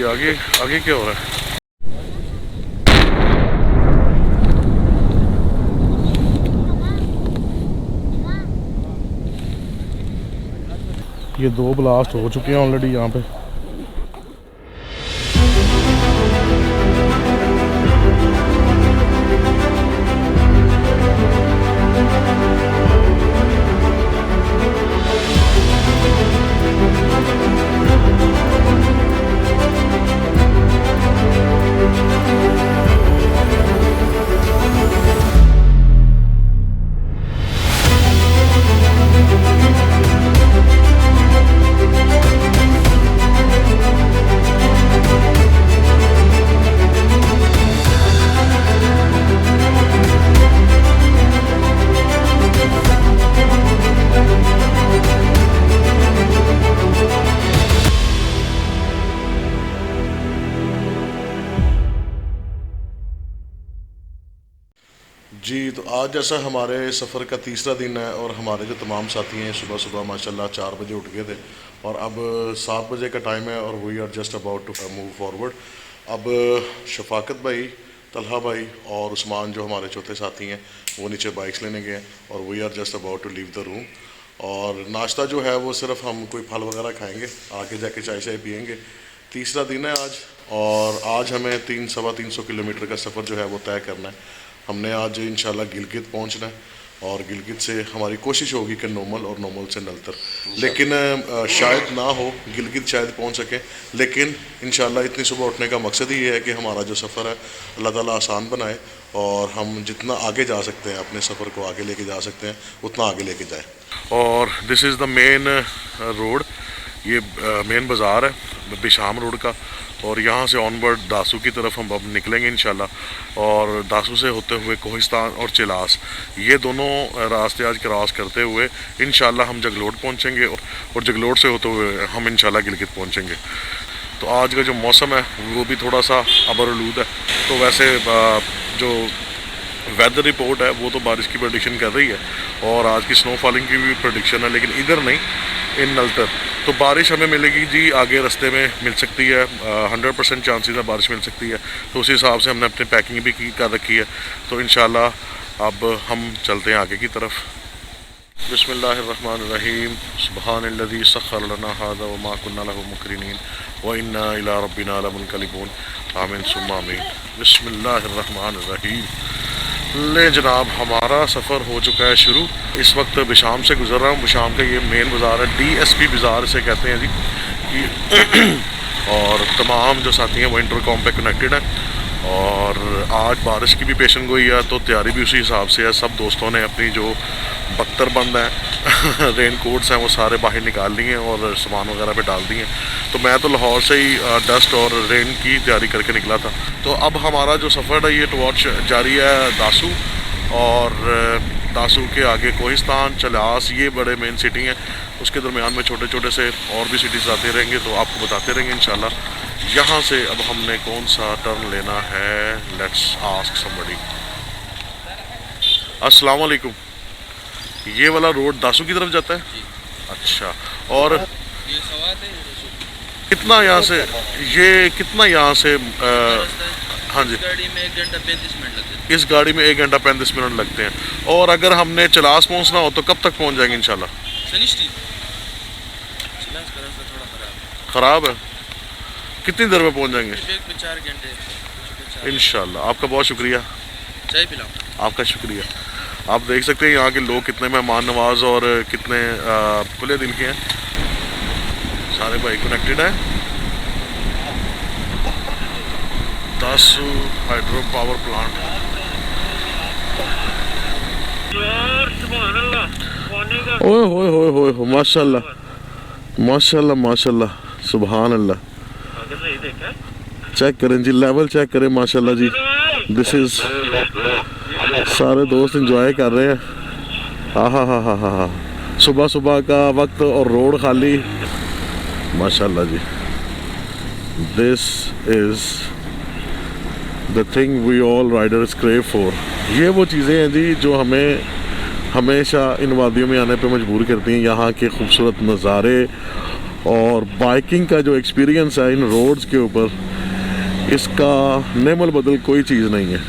आगे आगे क्या हो रहा है? ये 2 ब्लास्ट हो चुके हैं ऑलरेडी यहाँ पे। जी, तो आज जैसा हमारे सफ़र का तीसरा दिन है और हमारे जो तमाम साथी हैं सुबह सुबह माशाल्लाह 4 बजे उठ गए थे और अब 7 बजे का टाइम है और we are just about to move forward. अब शफाकत भाई, तलहा भाई और उस्मान जो हमारे चौथे साथी हैं वो नीचे बाइक्स लेने गए हैं और we are just about to leave the room. और नाश्ता जो है वो सिर्फ हम कोई फल वगैरह खाएँगे, आगे जाके चाय शाय पियेंगे। तीसरा दिन है आज और आज हमें 300-325 किलोमीटर का सफ़र जो है वो तय करना है। हमने आज इंशाल्लाह गिलगित पहुंचना है और गिलगित से हमारी कोशिश होगी कि नोमल और नोमल से नलतर, लेकिन शायद ना हो, गिलगित शायद पहुंच सकें, लेकिन इंशाल्लाह इतनी सुबह उठने का मकसद ही ये है कि हमारा जो सफ़र है अल्लाह ताला आसान बनाए और हम जितना आगे जा सकते हैं अपने सफ़र को आगे लेके जा सकते हैं उतना आगे लेके जाए। और this is the main road, ये मेन बाज़ार है बिशाम रोड का और यहाँ से ऑनवर्ड दासू की तरफ हम अब निकलेंगे इंशाल्लाह। और दासू से होते हुए कोहिस्तान और चिलास, ये दोनों रास्ते आज क्रॉस करते हुए इंशाल्लाह हम जगलोट पहुँचेंगे और जगलोट से होते हुए हम इंशाल्लाह गिलगित पहुँचेंगे। तो आज का जो मौसम है वो भी थोड़ा सा अबरआलूद है, तो वैसे जो वेदर रिपोर्ट है वो तो बारिश की प्रेडिक्शन कर रही है और आज की स्नोफॉलिंग की भी प्रेडिक्शन है, लेकिन इधर नहीं, इन नलतर। तो बारिश हमें मिलेगी जी, आगे रास्ते में मिल सकती है, 100% चांसेस है बारिश मिल सकती है। तो उसी हिसाब से हमने अपनी पैकिंग भी कर रखी है। तो इंशाल्लाह अब हम चलते हैं आगे की तरफ। बिस्मिल्लाहिर्रहमानिर्रहीम, सुब्हानल्लज़ी सख्खर लना हाज़ा व मा कुन्ना लहू मुक़रिनीन व इन्ना इला रब्बिना लमुनक़लिबून, आमीन सुम्मा आमीन। बिस्मिल्लाहिर्रहमानिर्रहीम। ले जनाब, हमारा सफ़र हो चुका है शुरू। इस वक्त बिशाम से गुज़र रहा हूँ। बिशाम का ये मेन बाज़ार है, DSP बाज़ार इसे कहते हैं जी। और तमाम जो साथी हैं वो इंटरकॉम पे कनेक्टेड हैं और आज बारिश की भी पेशन गोई है, तो तैयारी भी उसी हिसाब से है। सब दोस्तों ने अपनी जो बख्तर बंद हैं रेन कोट्स हैं वो सारे बाहर निकाल लिए हैं और सामान वगैरह पे डाल दिए हैं। तो मैं तो लाहौर से ही डस्ट और रेन की तैयारी करके निकला था। तो अब हमारा जो सफ़र है ये टुवर्ड्स जारी है दासू, और दासू के आगे कोहिस्तान, चलास, ये बड़े मेन सिटी हैं। उसके दरमियान में छोटे छोटे से और भी सिटीज़ आते रहेंगे, तो आपको बताते रहेंगे इंशाल्लाह। यहाँ से अब हमने कौन सा टर्न लेना है, लेट्स आस्क समबडी। अस्सलाम वालेकुम, ये वाला रोड दासू की तरफ जाता है? अच्छा, और ये सवात है कितना यहाँ से, ये कितना यहाँ से हाँ जी, गाड़ी में 1 घंटा 35 मिनट लगते हैं। इस गाड़ी में 1 घंटा 35 मिनट लगते हैं। और अगर हमने चलास पहुँचना हो तो कब तक पहुँच जाएंगे इंशाल्लाह? चलास का रास्ता थोड़ा ख़राब है, कितनी देर में पहुँच जाएंगे? 4 घंटे इंशाल्लाह। आपका बहुत शुक्रिया, चाय पिलाओ। आपका शुक्रिया। आप देख सकते हैं यहाँ के लोग कितने मेहमान नवाज और कितने खुले दिल के हैं। सारे भाई कनेक्टेड हैं। Dasu hydro power plant. ओए होए होए होए हो, माशाल्लाह माशाल्लाह माशाल्लाह, सुभान अल्लाह। चेक करें जी, लेवल चेक करें माशाल्लाह जी। दिस इज़, सारे दोस्त एंजॉय कर रहे हैं। हा, सुबह सुबह का वक्त और रोड खाली, माशाल्लाह जी। This is the thing we all riders crave for. ये वो चीज़ें हैं जी जो हमें हमेशा इन वादियों में आने पे मजबूर करती हैं। यहाँ के खूबसूरत नज़ारे और बाइकिंग का जो एक्सपीरियंस है इन रोड्स के ऊपर, इसका नेमल बदल कोई चीज़ नहीं है।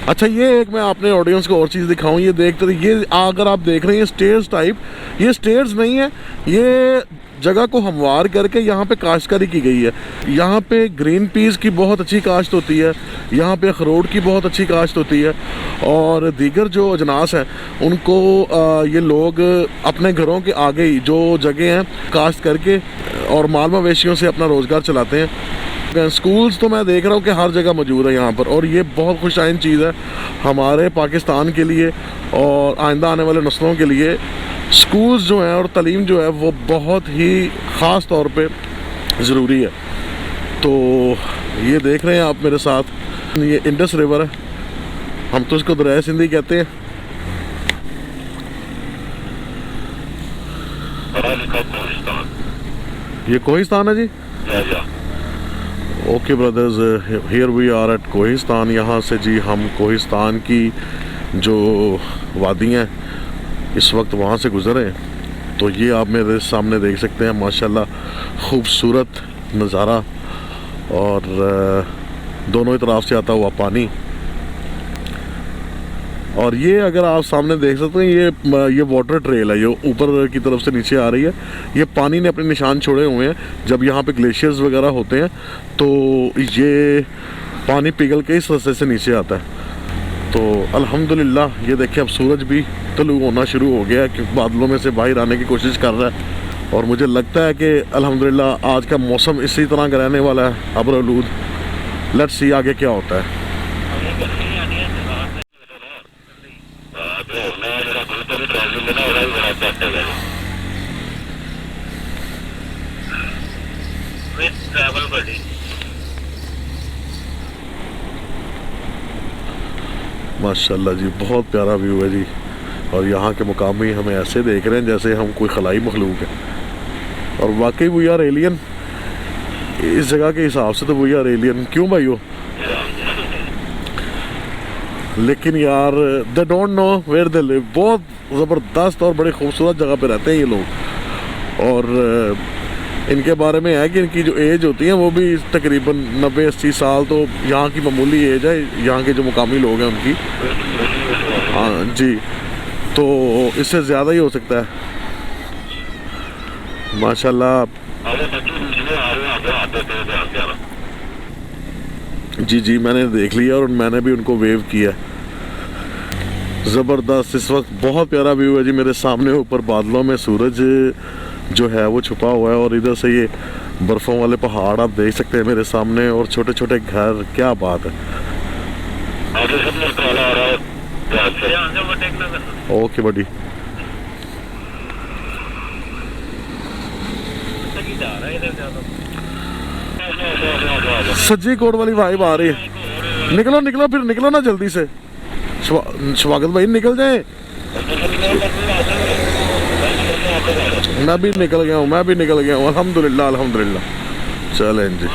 अच्छा, ये एक मैं अपने ऑडियंस को और चीज़ दिखाऊं, ये देखते रहिए। ये अगर आप देख रहे हैं स्टेयर्स टाइप, ये स्टेयर्स नहीं है, ये जगह को हमवार करके यहाँ पे काश्तकारी की गई है। यहाँ पे ग्रीन पीस की बहुत अच्छी काश्त होती है, यहाँ पे अखरोट की बहुत अच्छी काश्त होती है, और दीगर जो अजनास हैं उनको ये लोग अपने घरों के आगे ही जो जगह हैं काश्त करके और माल मवेशियों से अपना रोज़गार चलाते हैं। स्कूल्स तो मैं देख रहा हूँ कि हर जगह मौजूद है यहाँ पर, और ये बहुत खुशाइन चीज़ है हमारे पाकिस्तान के लिए और आइंदा आने वाले नस्लों के लिए। स्कूल्स जो हैं और तालीम जो है वो बहुत ही ख़ास तौर पे ज़रूरी है। तो ये देख रहे हैं आप मेरे साथ, ये इंडस रिवर है, हम तो इसको दरिया सिंधी कहते हैं। ये कोहिस्तान है जी। Okay brothers, here we are at Kohistan. यहाँ से जी हम कोहिस्तान की जो वादियाँ इस वक्त वहाँ से गुज़रे हैं। तो ये आप मेरे सामने देख सकते हैं माशाल्लाह खूबसूरत नज़ारा, और दोनों ही तरफ से आता हुआ पानी। और ये अगर आप सामने देख सकते हैं, ये वाटर ट्रेल है, ये ऊपर की तरफ से नीचे आ रही है। ये पानी ने अपने निशान छोड़े हुए हैं। जब यहाँ पे ग्लेशियर्स वगैरह होते हैं तो ये पानी पिघल के इस रास्ते से नीचे आता है। तो अल्हम्दुलिल्लाह ये देखिए अब सूरज भी तलू होना शुरू हो गया है, क्योंकि बादलों में से बाहर आने की कोशिश कर रहा है। और मुझे लगता है कि अल्हम्दुलिल्लाह आज का मौसम इसी तरह का रहने वाला है, अब्र-ए-लूद। लेट्स सी आगे क्या होता है। माशाल्लाह जी, बहुत प्यारा व्यू है जी। और यहाँ के मुकामी हमें ऐसे देख रहे हैं जैसे हम कोई खलाई मखलूक है, और वाकई वी आर एलियन। इस जगह के हिसाब से तो वी आर एलियन, क्यों भाइयों? लेकिन यार they don't know where they live. बहुत ज़बरदस्त और बड़ी खूबसूरत जगह पे रहते हैं ये लोग। और इनके बारे में है कि इनकी जो एज होती है वो भी तकरीबन 90-80 साल, तो यहाँ की मामूली एज है यहाँ के जो मुकामी लोग हैं उनकी। हाँ जी, तो इससे ज़्यादा ही हो सकता है माशाल्लाह। जी जी, मैंने देख लिया और मैंने भी उनको वेव किया। ज़बरदस्त, इस वक्त बहुत प्यारा व्यू है जी मेरे सामने। ऊपर बादलों में सूरज जो है वो छुपा हुआ है, और इधर से ये बर्फ़ों वाले पहाड़ आप देख सकते हैं मेरे सामने, और छोटे छोटे घर। क्या बात है। ओके बड़ी, सज्जी कोट वाली वाइब आ रही है। निकलो निकलो, फिर निकलो ना जल्दी से। स्वागत भाई निकल जाए। मैं भी निकल गया हूँ अल्हम्दुलिल्लाह अल्हम्दुलिल्लाह। चलें जी,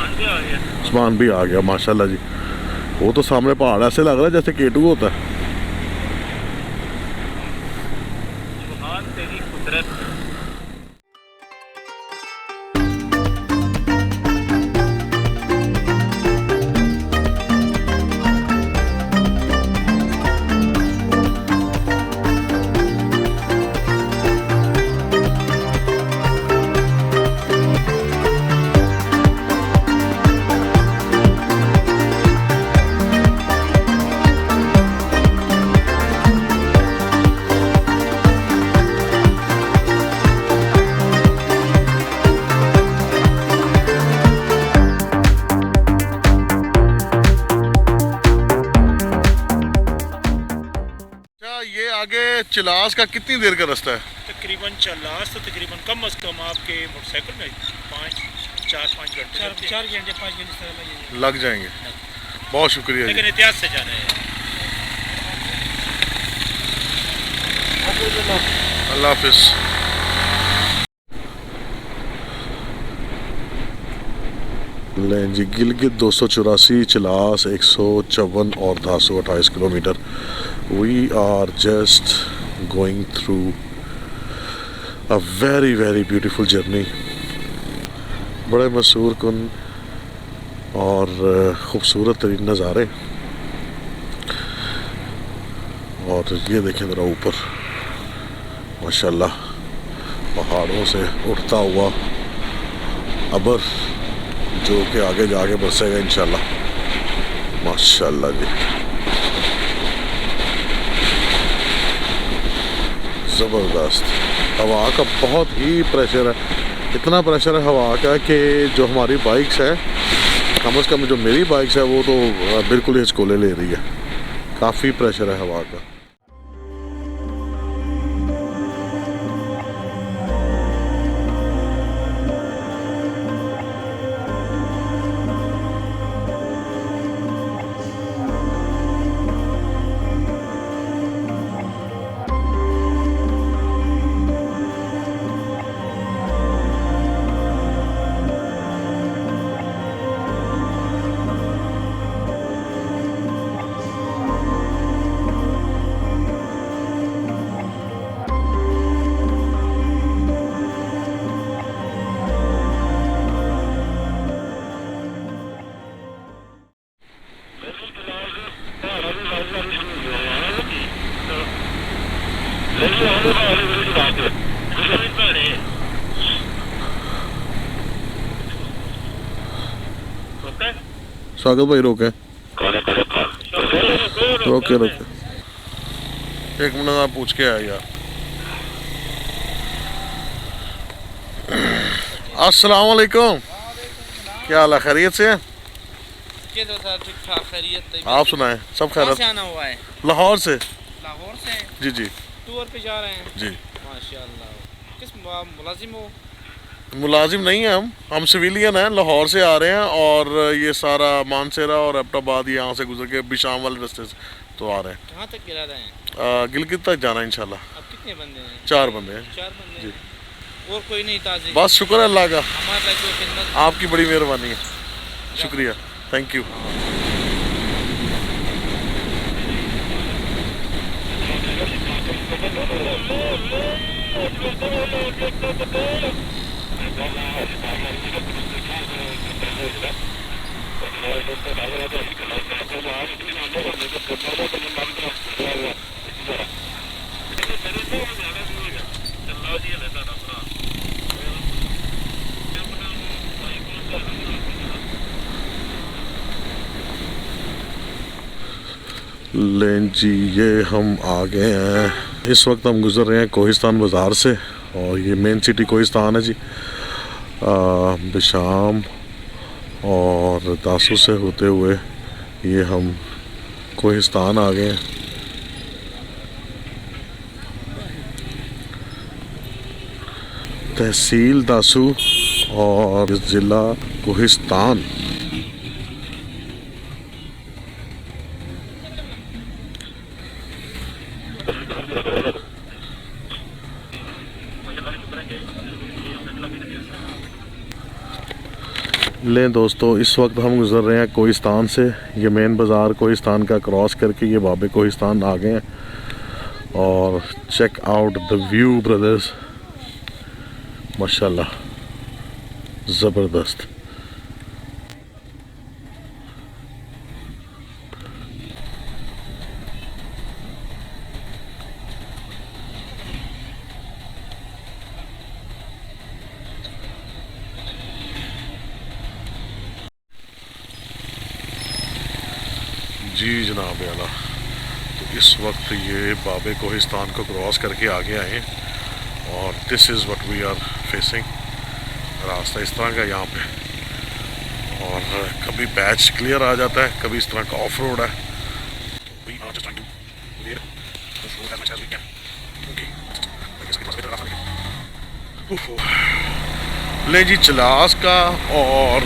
उस्मान भी आ गया माशाल्लाह जी। वो तो सामने पहाड़ ऐसे लग रहा है जैसे K2 होता है। चिलास का कितनी देर का रास्ता है? तकरीबन चिलास तो तकरीबन कम से कम आपके मोटरसाइकिल में 4-5 घंटे 5 घंटे लग जाएंगे। बहुत शुक्रिया, लेकिन एहतियात से जाना है। अल्लाह हाफिज़। लें जी, गिलगित 284, चिलास 154 और Dassu 28 kilometre. We are just going through a very beautiful journey। बड़े मशहूर कुन और ख़ूबसूरत तरीन नज़ारे। और ये देखें ज़रा ऊपर माशाल्लाह पहाड़ों से उठता हुआ अबर जो कि आगे जाके बरसेगा इंशाल्लाह। माशाल्लाह जी, ज़बरदस्त। हवा का बहुत ही प्रेशर है, इतना प्रेशर है हवा का कि जो हमारी बाइक्स है, कम से कम जो मेरी बाइक्स है वो तो बिल्कुल ही हिचकोले ले रही है। काफ़ी प्रेशर है हवा का। स्वागत भाई रोके रोके रोके, एक मिनट आप पूछ के आया यार। अस्सलाम वालेकुम, क्या हाल है, खैरियत से हैं? आप सुनाएं, सब खैरियत? आना हुआ है लाहौर से। लाहौर से जी जी टूर पे जा रहे हैं जी। माशाल्लाह। किस मुलाजिम हो? मुलाजिम नहीं है, हम सिविलियन हैं, लाहौर से आ रहे हैं और ये सारा मानसेरा और एबटाबाद यहाँ से गुजर के बिशाम वाले रास्ते से तो आ रहे हैं। कहाँ तक इरादा है? गिलगित तक जाना है इंशाल्लाह। अब कितने बंदे हैं? 4 बंदे हैं 4 बंदे जी। हैं। और कोई नहीं ताज़ी? बस शुक्र है अल्लाह का, हमारे लिए जो खिदमत। आपकी बड़ी मेहरबानी है, शुक्रिया, थैंक यू। लें जी, ये हम आ गए हैं। इस वक्त हम गुज़र रहे हैं कोहिस्तान बाज़ार से और ये मेन सिटी कोहिस्तान है जी। बिशाम और दासू से होते हुए ये हम कोहिस्तान आ गए हैं। तहसील दासू और ज़िला कोहिस्तान। लें दोस्तों, इस वक्त हम गुज़र रहे हैं कोहिस्तान से। ये मेन बाज़ार कोहिस्तान का क्रॉस करके ये बाबे कोहिस्तान आ गए हैं और check out the view brothers, माशाल्लाह ज़बरदस्त। जी जनाब आला, तो इस वक्त ये बाबे कोहिस्तान को क्रॉस करके आगे आए हैं और this is what we are facing. रास्ता इस तरह का यहाँ पे, और कभी पैच क्लियर आ जाता है, कभी इस तरह का ऑफ रोड है। ले जी, चलास का और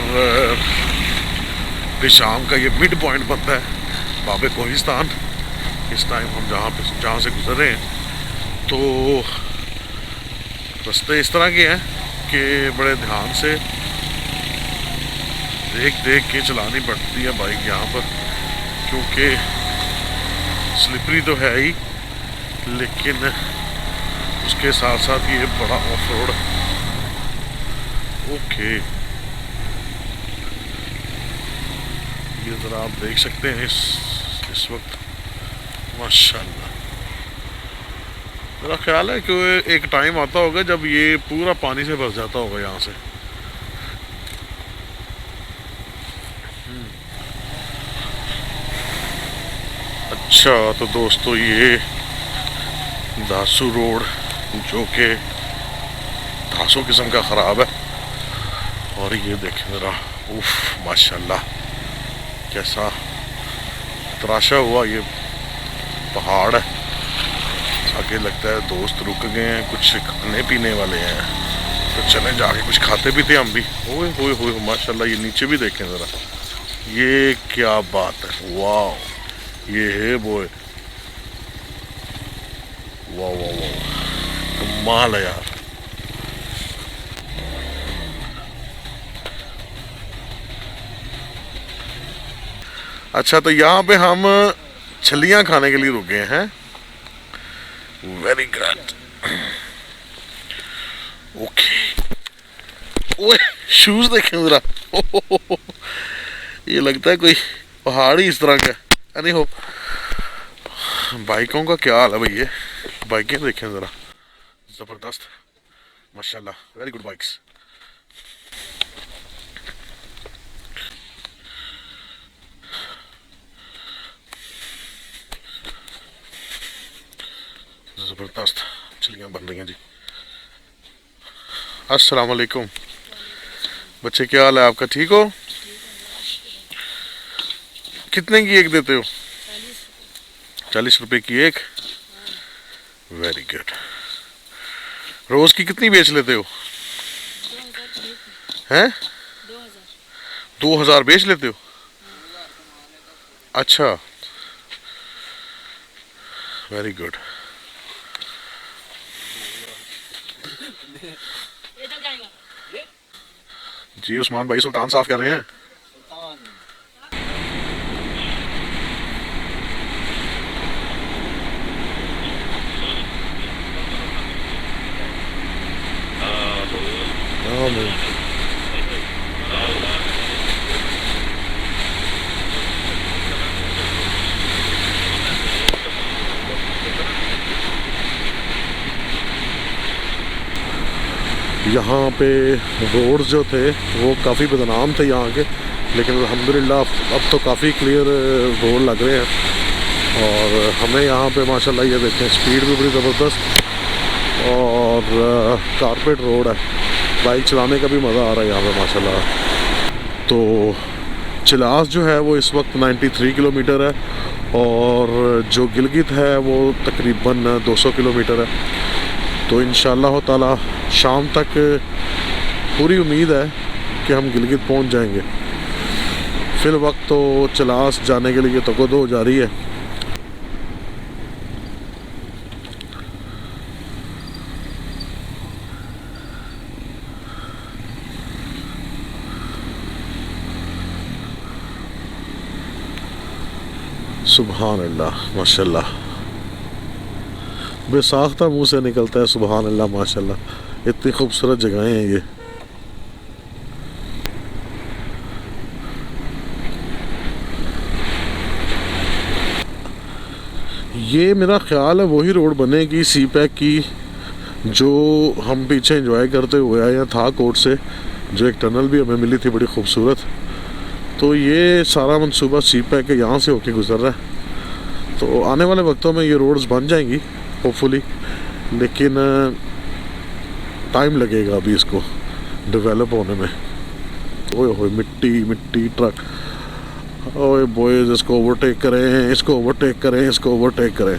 बिशाम का ये मिड पॉइंट बनता है बाबे कोहिस्तान। इस टाइम हम जहाँ से गुजर रहे हैं तो रास्ते इस तरह के हैं कि बड़े ध्यान से देख के चलानी पड़ती है बाइक यहाँ पर, क्योंकि स्लिपरी तो है ही, लेकिन उसके साथ साथ ये बड़ा ऑफ रोड। ओके, ये ज़रा आप देख सकते हैं इस वक्त माशाल्लाह। मेरा ख्याल है कि एक टाइम आता होगा जब ये पूरा पानी से भर जाता होगा यहाँ से। अच्छा तो दोस्तों ये धासू रोड जो कि धासू किस्म का ख़राब है, और ये देखें ज़रा, उफ माशाल्लाह कैसा तराशा हुआ ये पहाड़ है। आगे लगता है दोस्त रुक गए हैं, कुछ खाने पीने वाले हैं, तो चलें जाके कुछ खाते पीते हम भी। ओए होए होए माशाल्लाह, ये नीचे भी देखें ज़रा, ये क्या बात है, वाह ये है बॉय, वाह वाह वाह कमाल है यार। अच्छा तो यहाँ पे हम छलियाँ खाने के लिए रुके हैं। Very good, okay. ओए शूज देखें जरा, ये लगता है कोई पहाड़ी इस तरह का। अरे हो बाइकों का क्या हाल है भैया, बाइकें देखें जरा, जबरदस्त माशाल्लाह, वेरी गुड बाइक्स। ज़बरदस्त छलियाँ बन रही हैं जी। अस्सलाम वालेकुम बच्चे, क्या हाल है आपका, ठीक हो? कितने की एक देते हो? 40 रुपए की एक, वेरी गुड। रोज की कितनी बेच लेते हो? हैं 2000 बेच लेते हो? अच्छा वेरी गुड। जी उस्मान भाई सुल्तान साफ कर रहे हैं। यहाँ पे रोड जो थे वो काफ़ी बदनाम थे यहाँ के, लेकिन अल्हम्दुलिल्लाह अब तो काफ़ी क्लियर रोड लग रहे हैं। और हमें यहाँ पे माशाल्लाह ये देखें स्पीड भी बड़ी ज़बरदस्त, और कारपेट रोड है, बाइक चलाने का भी मज़ा आ रहा है यहाँ पे माशाल्लाह। तो चिलास जो है वो इस वक्त 93 किलोमीटर है, और जो गिलगित है वो तकरीबन 200 किलोमीटर है। तो इंशाअल्लाह ताला शाम तक पूरी उम्मीद है कि हम गिलगित पहुंच जाएंगे। फिल वक्त तो चिलास जाने के लिए तकदो जारी है। सुभान अल्लाह माशाल्लाह, बेसाख्ता मुंह से निकलता है सुभान अल्लाह माशाल्लाह, इतनी खूबसूरत जगहें हैं ये मेरा ख्याल है वही रोड बनेगी सी पैक की, जो हम पीछे एंजॉय करते हुए आए हैं था कोर्ट से, जो एक टनल भी हमें मिली थी बड़ी खूबसूरत। तो ये सारा मंसूबा सी पैक के यहाँ से होके गुजर रहा है। तो आने वाले वक्तों में ये रोड्स बन जाएंगी होपफुली, लेकिन टाइम लगेगा अभी इसको डेवलप होने में। ओए होए मिट्टी मिट्टी ट्रक, ओए बॉयज इसको ओवरटेक करें, इसको ओवरटेक करें, इसको ओवरटेक करें।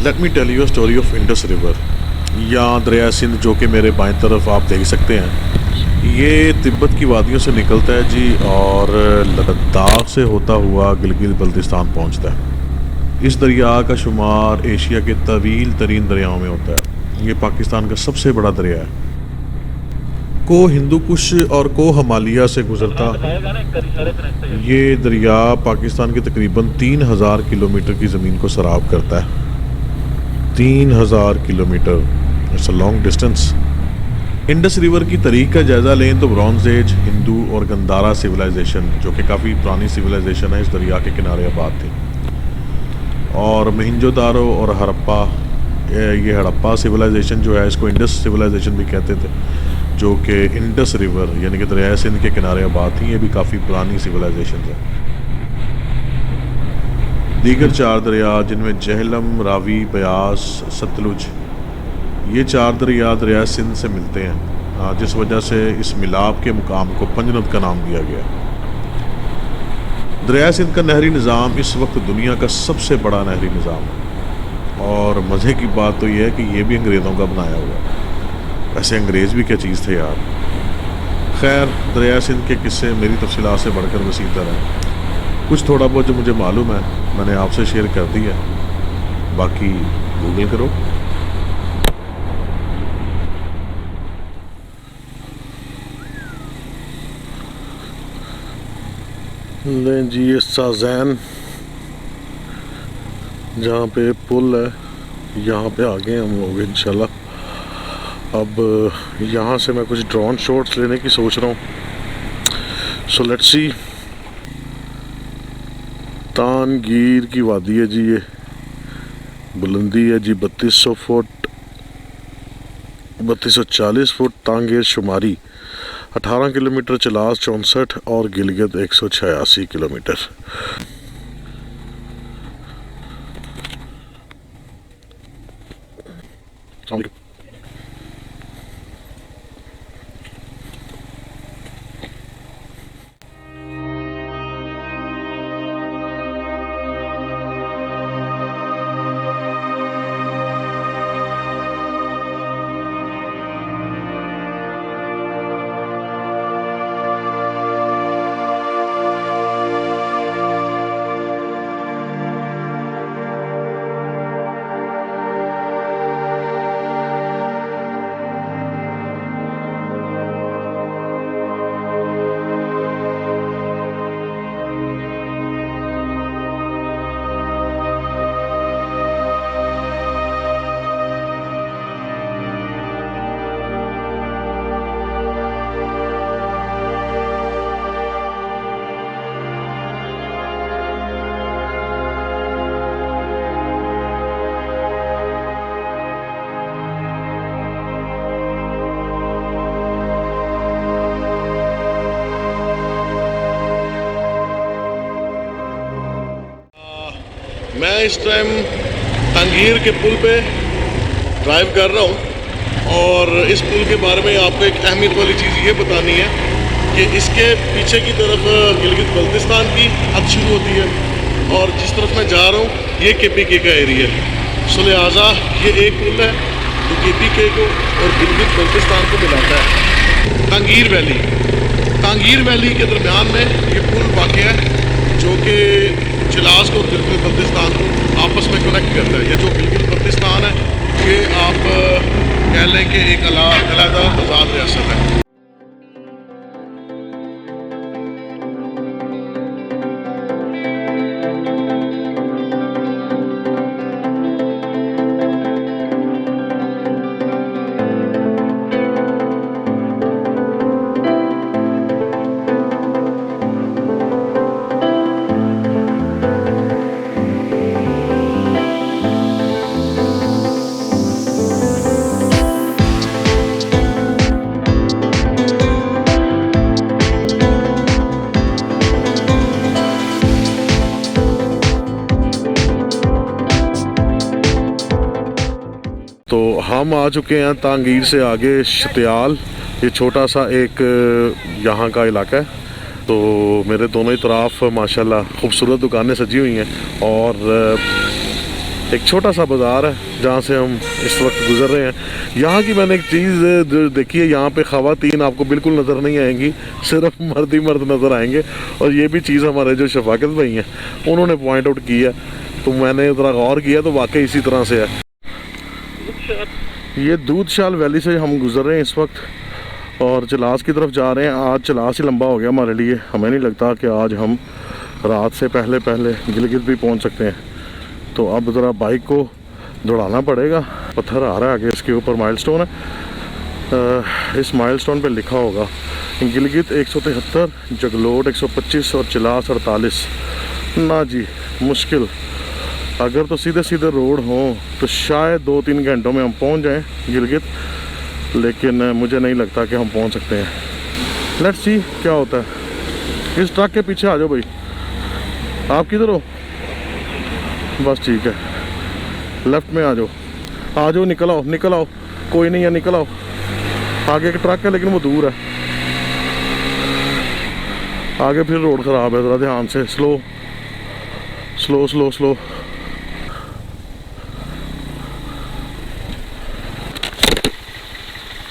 Let me tell you story of Indus river, या दरिया सिंध जो कि मेरे बाएं तरफ आप देख सकते हैं। ये तिब्बत की वादियों से निकलता है जी, और लद्दाख से होता हुआ गिलगित बल्तिस्तान पहुंचता है। इस दरिया का शुमार एशिया के तवील तरीन दरियाओं में होता है। ये पाकिस्तान का सबसे बड़ा दरिया है। को हिंदू कुश और को हिमालय से गुजरता ये दरिया पाकिस्तान के तकरीबन 3000 किलोमीटर की ज़मीन को सराब करता है। 3000 kilometre, it's a long distance. Indus river की तारीख का जायज़ा लें तो ब्रॉन्ज एज, हिंदू और गंधारा सिविलाइजेशन, जो कि काफ़ी पुरानी सिविलाइजेशन है, इस दरिया के किनारे आबाद थी। और मोहनजोदारो और हड़प्पा, ये हड़प्पा सिविलाइजेशन जो है, इसको इंडस सिविलाइजेशन भी कहते थे, जो कि इंडस रिवर यानी कि दरिया सिंध के किनारे आबाद थी। ये भी काफ़ी पुरानी सिविलाइजेशन है। दीगर 4 दरिया जिनमें जहलम, रावी, ब्यास, सतलुज, ये 4 दरिया सिंध से मिलते हैं, जिस वजह से इस मिलाप के मुकाम को पंजनद का नाम दिया गया। दरिया सिंध का नहरी निज़ाम इस वक्त दुनिया का सबसे बड़ा नहरी निज़ाम है। और मज़े की बात तो यह है कि ये भी अंग्रेज़ों का बनाया हुआ है। वैसे अंग्रेज़ भी क्या चीज़ थे यार। खैर, दरिया सिंध के किस्से मेरी तफसीलात से बढ़कर वसीतर हैं। कुछ थोड़ा बहुत जो मुझे मालूम है मैंने आपसे शेयर कर दिया, बाकी गूगल करो। लें जी, ये साजैन जहाँ पे पुल है, यहाँ पे आ गए हम लोग इंशाल्लाह। अब यहाँ से मैं कुछ ड्रोन शॉट्स लेने की सोच रहा हूँ। So let's see. तानगीर की वादी है जी, ये बुलंदी है जी 3200 फुट, 3240 फुट। तांगीर शुमारी 18 किलोमीटर, चलास 64 और गिलगित 186 किलोमीटर। मैं इस टाइम तांगीर के पुल पे ड्राइव कर रहा हूँ और इस पुल के बारे में आपको एक अहमियत वाली चीज़ ये बतानी है कि इसके पीछे की तरफ गिलगित बल्तिस्तान की हद शुरू होती है और जिस तरफ मैं जा रहा हूँ ये KPK का एरिया है। सो लिहाजा ये एक पुल है जो KPK को और गिलगित बल्तिस्तान को मिलाता है। तांगीर वैली के दरमियान में ये पुल वाक़ है जो कि चलास को गिलगित बल्तिस्तान को आपस में कनेक्ट करता है। ये जो गिलगित बल्तिस्तान है ये आप कह लें कि एक अलग आज़ाद रियासत है। तो हम आ चुके हैं तांगीर से आगे शतियाल, ये छोटा सा एक यहाँ का इलाका है। तो मेरे दोनों ही तरफ माशाल्लाह खूबसूरत दुकानें सजी हुई हैं और एक छोटा सा बाज़ार है जहाँ से हम इस वक्त गुज़र रहे हैं। यहाँ की मैंने एक चीज़ देखी है, यहाँ पे ख़वातीन आपको बिल्कुल नज़र नहीं आएंगी, सिर्फ मर्द ही मर्द नज़र आएंगे। और ये भी चीज़ हमारे जो शफाकत भाई हैं उन्होंने पॉइंट आउट की है, तो मैंने ज़रा गौर किया तो वाकई इसी तरह से है। ये दूधशाल वैली से हम गुजर रहे हैं इस वक्त और चलास की तरफ जा रहे हैं। आज चलास ही लंबा हो गया हमारे लिए, हमें नहीं लगता कि आज हम रात से पहले गिलगित भी पहुंच सकते हैं। तो अब ज़रा बाइक को दौड़ाना पड़ेगा। पत्थर आ रहा है आगे, इसके ऊपर माइलस्टोन है। इस माइलस्टोन पे लिखा होगा गिलगित 173, जगलोट 125 और चलास 48। ना जी, मुश्किल। अगर तो सीधे सीधे रोड हो तो शायद 2-3 घंटों में हम पहुंच जाएं गिलगित, लेकिन मुझे नहीं लगता कि हम पहुंच सकते हैं। लेट्स सी क्या होता है। इस ट्रक के पीछे आ जाओ भाई। आप किधर हो? बस ठीक है, लेफ्ट में आ जाओ, निकल आओ। कोई नहीं है, निकल आओ। आगे का ट्रक है लेकिन वो दूर है, आगे फिर रोड ख़राब है। ज़रा ध्यान से, स्लो।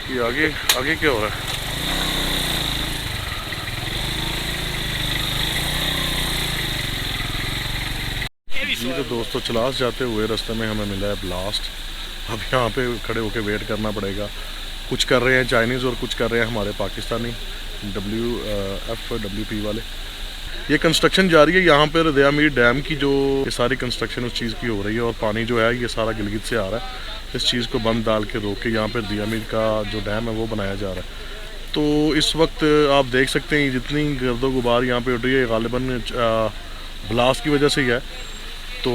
ये आगे क्या हो रहा है? जी तो दोस्तों, चलास जाते हुए रास्ते में हमें मिला है ब्लास्ट। अब यहाँ पे खड़े होके वेट करना पड़ेगा। कुछ कर रहे हैं चाइनीज़ और कुछ कर रहे हैं हमारे पाकिस्तानी WP वाले। ये कंस्ट्रक्शन जारी है यहाँ पर दयामीर डैम की। जो ये सारी कंस्ट्रक्शन उस चीज़ की हो रही है और पानी जो है ये सारा गिलगित से आ रहा है। इस चीज़ को बंद डाल के रोक के यहाँ पर दयामीर का जो डैम है वो बनाया जा रहा है। तो इस वक्त आप देख सकते हैं जितनी गर्दो गुबार यहाँ पे उड़ रही है, गालिबन ब्लास्ट की वजह से ही है। तो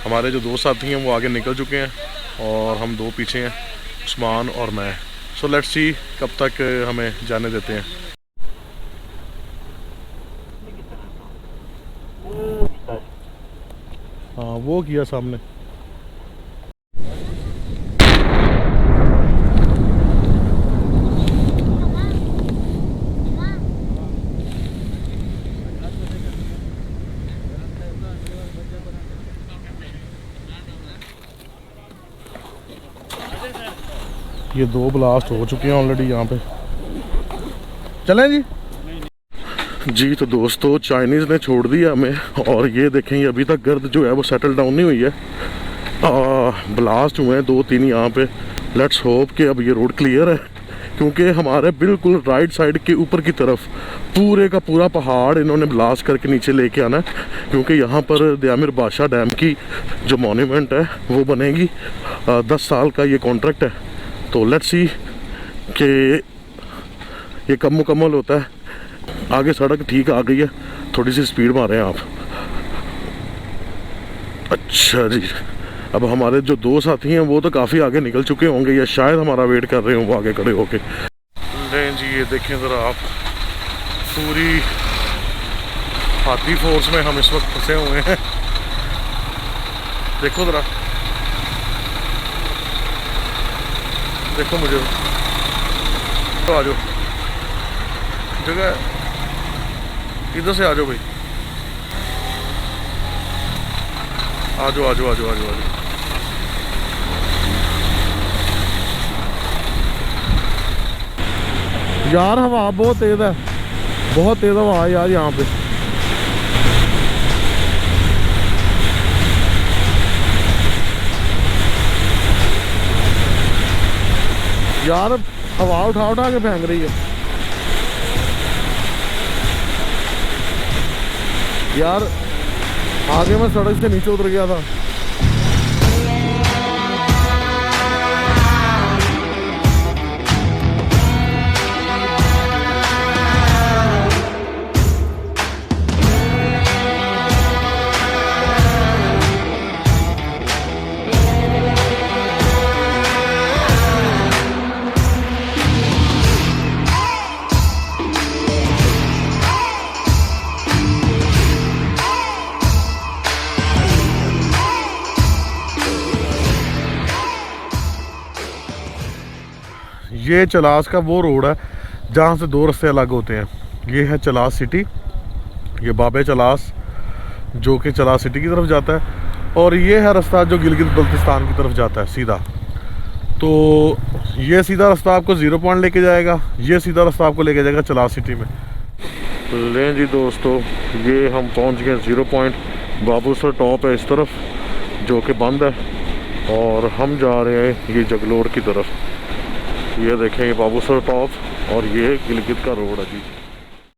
हमारे जो 2 साथी हैं वो आगे निकल चुके हैं और हम 2 पीछे हैं, उस्मान और मैं। सो लेट्स सी कब तक हमें जाने देते हैं। हाँ, वो किया सामने। ये 2 ब्लास्ट हो चुके हैं ऑलरेडी यहाँ पे। चलें जी तो दोस्तों, चाइनीज़ ने छोड़ दिया हमें और ये देखें ये अभी तक गर्द जो है वो सेटल डाउन नहीं हुई है। ब्लास्ट हुए हैं 2-3 यहाँ पे। लेट्स होप कि अब ये रोड क्लियर है, क्योंकि हमारे बिल्कुल राइट साइड के ऊपर की तरफ पूरे का पूरा पहाड़ इन्होंने ब्लास्ट करके नीचे लेके आना है, क्योंकि यहाँ पर दयामीर बादशाह डैम की जो मॉन्यूमेंट है वो बनेगी। 10 साल का ये कॉन्ट्रैक्ट है। तो लेट्स सी कि ये कब मुकम्मल होता है। आगे सड़क ठीक आ गई है, थोड़ी सी स्पीड मारें आप। अच्छा जी, अब हमारे जो 2 साथी हैं वो तो काफ़ी आगे निकल चुके होंगे या शायद हमारा वेट कर रहे हों वो आगे खड़े होके। नहीं जी, ये देखें ज़रा आप, पूरी हाथी फोर्स में हम इस वक्त फंसे हुए हैं। देखो ज़रा, देखो मुझे। तो आ जाओ, जगह है, इधर से आ जाओ भाई। आ जाओ। यार हवा बहुत तेज है, बहुत तेज हवा है यार यहाँ पे। यार हवा उठा के फेंक रही है यार। आगे मैं सड़क से नीचे उतर गया था। ये चलास का वो रोड है जहाँ से 2 रास्ते अलग होते हैं। ये है चलास सिटी, ये बाबे चलास जो कि चलास सिटी की तरफ जाता है, और ये है रास्ता जो गिलगित बल्तिस्तान की तरफ जाता है सीधा। तो ये सीधा रास्ता आपको 0 पॉइंट लेके जाएगा, ये सीधा रास्ता आपको लेके जाएगा चलास सिटी में। लें जी दोस्तों, ये हम पहुंच गए 0 पॉइंट। बाबूसर टॉप है इस तरफ जो कि बंद है, और हम जा रहे हैं ये जगलोड़ की तरफ। ये देखें, ये बाबूसर टॉप और ये गिलगित का रोड है जी।